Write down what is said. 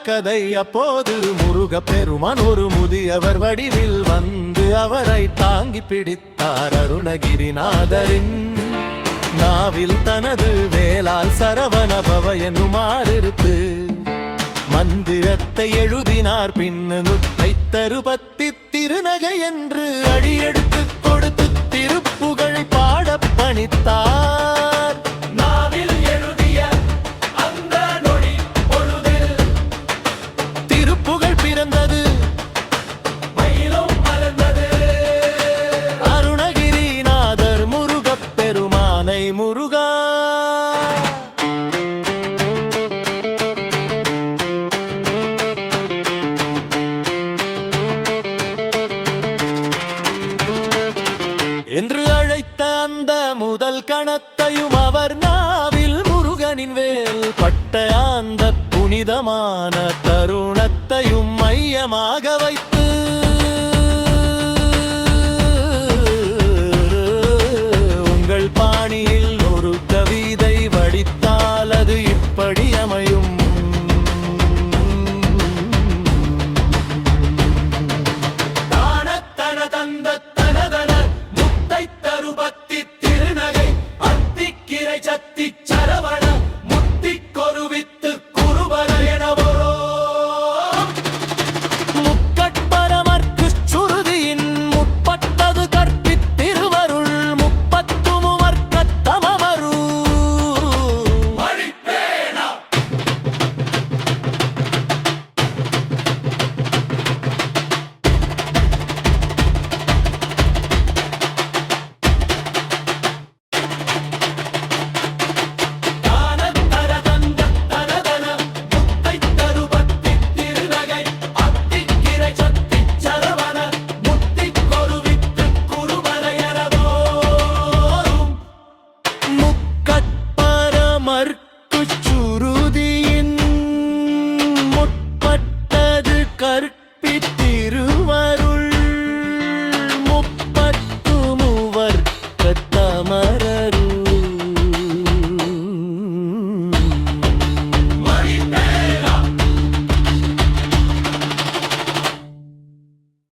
கதை அப்போது முருகப் பெருமான் ஒரு முதியவர் வடிவில் வந்து அவரை தாங்கி பிடித்தார். அருணகிரிநாதரின் நாவில் தனது வேளால் சரவணபவ என்னுமாறிருப்பு மந்திரத்தை எழுதினார். பின்னு நுத்தை தருபத்தி திருநகை என்று அடியெடுத்து கொடுத்து திருப்புகழ் பாடப் பணித்தார். பிறந்தது மயிலும் மலர்ந்தது. அருணகிரிநாதர் முருகப் பெருமானை முருகா என்று அழைத்த அந்த முதல் கணத்தையும் அவர் நாவில் முருகனின் வேல் பட்ட அந்த புனிதமான தருணத்தையும் மையமாக வைத்து